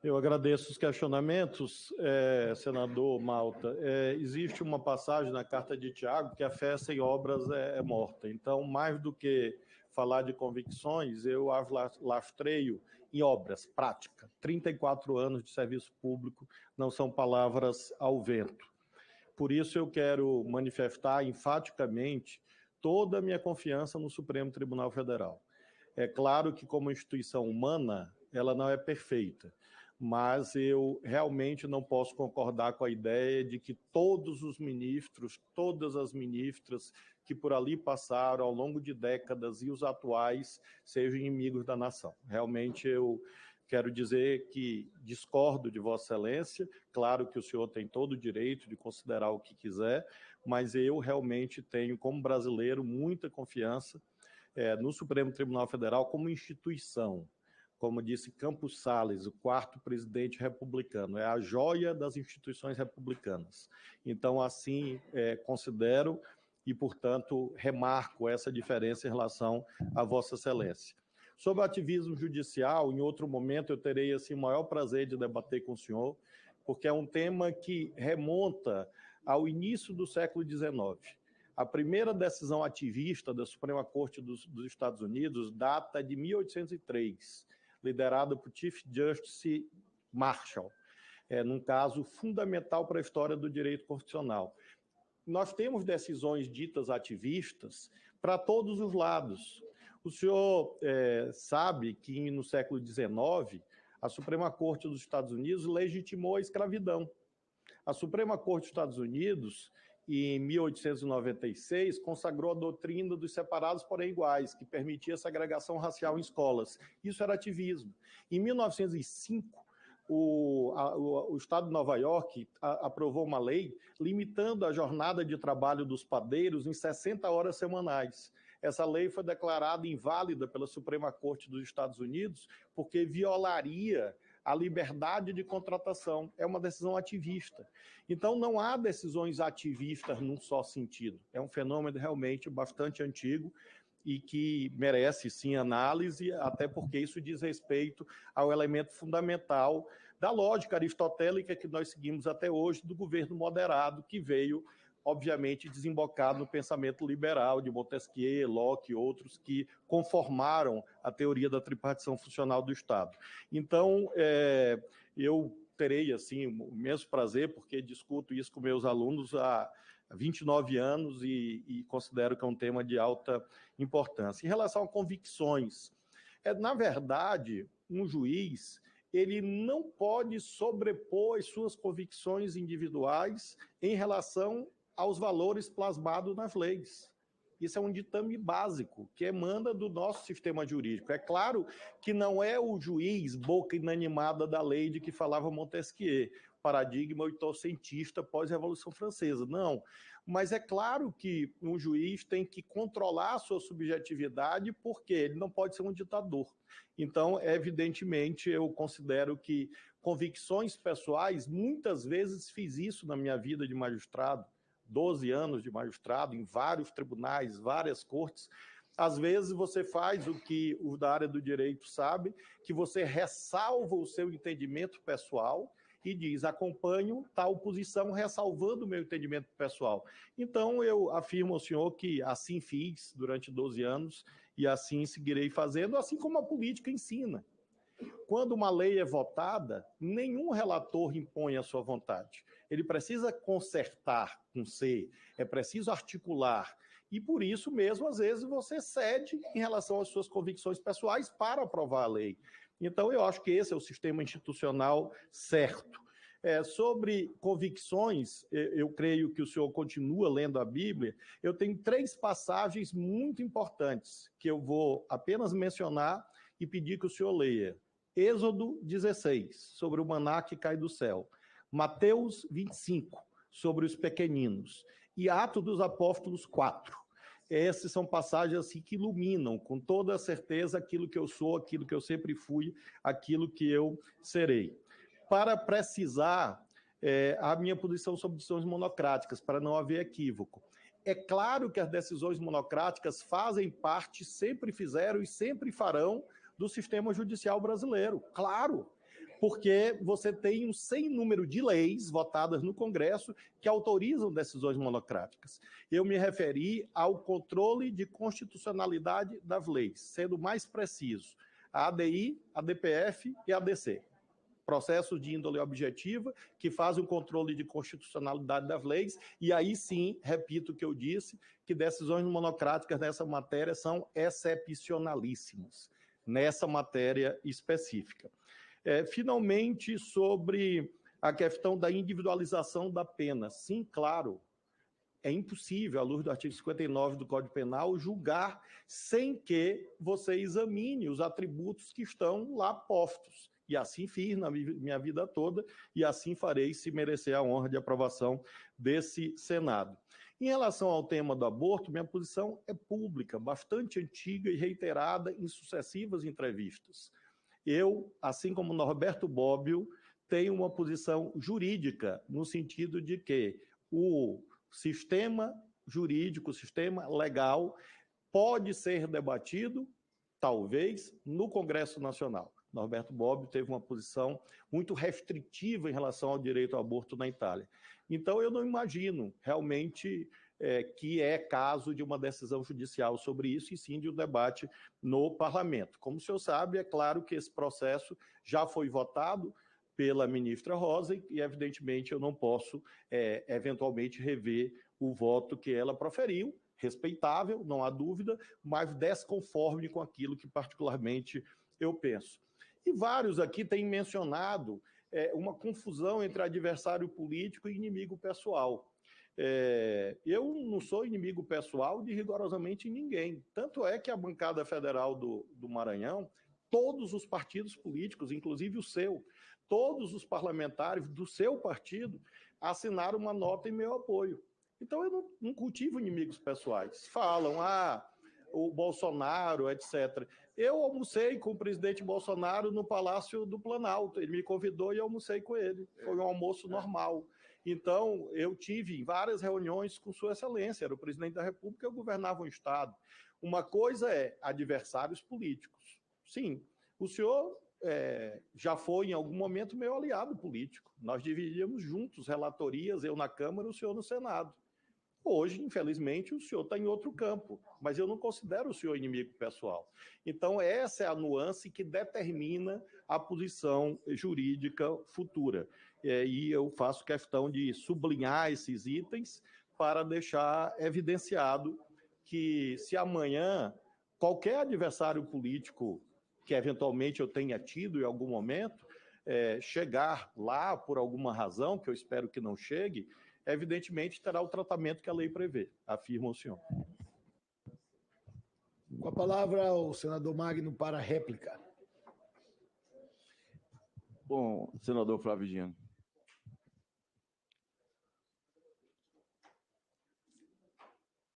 Eu agradeço os questionamentos, senador Malta. Existe uma passagem na Carta de Tiago que a fé sem obras é morta. Então, mais do que falar de convicções, eu as lastreio em obras, prática. 34 anos de serviço público não são palavras ao vento. Por isso, eu quero manifestar enfaticamente toda a minha confiança no Supremo Tribunal Federal. É claro que, como instituição humana, ela não é perfeita, mas eu realmente não posso concordar com a ideia de que todos os ministros, todas as ministras que por ali passaram ao longo de décadas e os atuais sejam inimigos da nação. Realmente eu quero dizer que discordo de Vossa Excelência, claro que o senhor tem todo o direito de considerar o que quiser, mas eu realmente tenho, como brasileiro, muita confiança no Supremo Tribunal Federal como instituição. Como disse Campos Salles, o quarto presidente republicano, é a joia das instituições republicanas. Então, assim, considero e, portanto, remarco essa diferença em relação a Vossa Excelência. Sobre o ativismo judicial, em outro momento eu terei assim, o maior prazer de debater com o senhor, porque é um tema que remonta ao início do século XIX. A primeira decisão ativista da Suprema Corte dos Estados Unidos data de 1803, liderada por Chief Justice Marshall, num caso fundamental para a história do direito constitucional. Nós temos decisões ditas ativistas para todos os lados. O senhor sabe que no século XIX, a Suprema Corte dos Estados Unidos legitimou a escravidão. A Suprema Corte dos Estados Unidos, em 1896, consagrou a doutrina dos separados porém iguais, que permitia a segregação racial em escolas. Isso era ativismo. Em 1905, o Estado de Nova York aprovou uma lei limitando a jornada de trabalho dos padeiros em 60 horas semanais. Essa lei foi declarada inválida pela Suprema Corte dos Estados Unidos porque violaria a liberdade de contratação. É uma decisão ativista. Então, não há decisões ativistas num só sentido. É um fenômeno realmente bastante antigo e que merece, sim, análise, até porque isso diz respeito ao elemento fundamental da lógica aristotélica que nós seguimos até hoje, do governo moderado, que veio, obviamente, desembocado no pensamento liberal de Montesquieu, Locke e outros que conformaram a teoria da tripartição funcional do Estado. Então, eu terei, assim, o mesmo prazer, porque discuto isso com meus alunos há 29 anos e considero que é um tema de alta importância. Em relação a convicções, na verdade, um juiz ele não pode sobrepor as suas convicções individuais em relação aos valores plasmados nas leis. Isso é um ditame básico que emana do nosso sistema jurídico. É claro que não é o juiz boca inanimada da lei de que falava Montesquieu, paradigma oitocentista pós-Revolução Francesa. Não, mas é claro que um juiz tem que controlar a sua subjetividade porque ele não pode ser um ditador. Então, evidentemente, eu considero que convicções pessoais, muitas vezes fiz isso na minha vida de magistrado, 12 anos de magistrado, em vários tribunais, várias cortes. Às vezes você faz o que os da área do direito sabem, que você ressalva o seu entendimento pessoal e diz, acompanho tal posição, ressalvando o meu entendimento pessoal. Então, eu afirmo ao senhor que assim fiz durante 12 anos e assim seguirei fazendo, assim como a política ensina. Quando uma lei é votada, nenhum relator impõe a sua vontade. Ele precisa consertar com C, é preciso articular. E por isso mesmo, às vezes, você cede em relação às suas convicções pessoais para aprovar a lei. Então, eu acho que esse é o sistema institucional certo. Sobre convicções, eu creio que o senhor continua lendo a Bíblia. Eu tenho 3 passagens muito importantes que eu vou apenas mencionar e pedir que o senhor leia. Êxodo 16, sobre o maná que cai do céu. Mateus 25, sobre os pequeninos. E Atos dos Apóstolos 4. Essas são passagens assim, que iluminam com toda a certeza aquilo que eu sou, aquilo que eu sempre fui, aquilo que eu serei. Para precisar a minha posição sobre decisões monocráticas, para não haver equívoco. É claro que as decisões monocráticas fazem parte, sempre fizeram e sempre farão, do sistema judicial brasileiro, claro. porque você tem um sem número de leis votadas no Congresso que autorizam decisões monocráticas. Eu me referi ao controle de constitucionalidade das leis, sendo mais preciso, a ADI, a DPF e a ADC. Processos de índole objetiva que fazem o controle de constitucionalidade das leis, e aí sim, repito o que eu disse, que decisões monocráticas nessa matéria são excepcionalíssimas, nessa matéria específica. Finalmente, sobre a questão da individualização da pena. Sim, claro, é impossível, à luz do artigo 59 do Código Penal, julgar sem que você examine os atributos que estão lá postos. E assim fiz na minha vida toda, e assim farei se merecer a honra de aprovação desse Senado. Em relação ao tema do aborto, minha posição é pública, bastante antiga e reiterada em sucessivas entrevistas. Eu, assim como Norberto Bobbio, tenho uma posição jurídica, no sentido de que o sistema jurídico, o sistema legal, pode ser debatido, talvez, no Congresso Nacional. Norberto Bobbio teve uma posição muito restritiva em relação ao direito ao aborto na Itália. Então, eu não imagino realmente que é caso de uma decisão judicial sobre isso, e sim de um debate no parlamento. Como o senhor sabe, é claro que esse processo já foi votado pela ministra Rosa e, evidentemente, eu não posso, eventualmente, rever o voto que ela proferiu, respeitável, não há dúvida, mas desconforme com aquilo que, particularmente, eu penso. E vários aqui têm mencionado uma confusão entre adversário político e inimigo pessoal. Eu não sou inimigo pessoal de rigorosamente ninguém. Tanto é que a bancada federal do Maranhão, todos os partidos políticos, inclusive o seu, todos os parlamentares do seu partido assinaram uma nota em meu apoio. Então, eu não cultivo inimigos pessoais. Falam, o Bolsonaro, etc. Eu almocei com o presidente Bolsonaro no Palácio do Planalto. Ele me convidou e eu almocei com ele. Foi um almoço normal. Então, eu tive várias reuniões com Sua Excelência, era o presidente da República, eu governava um Estado. Uma coisa é adversários políticos. Sim, o senhor já foi, em algum momento, meu aliado político. Nós dividíamos juntos relatorias, eu na Câmara e o senhor no Senado. Hoje, infelizmente, o senhor está em outro campo, mas eu não considero o senhor inimigo pessoal. Então, essa é a nuance que determina a posição jurídica futura. E eu faço questão de sublinhar esses itens para deixar evidenciado que, se amanhã qualquer adversário político que eventualmente eu tenha tido em algum momento chegar lá por alguma razão, que eu espero que não chegue, evidentemente terá o tratamento que a lei prevê, afirma o senhor. Com a palavra, o senador Magno para a réplica. Bom, senador Flávio Dino,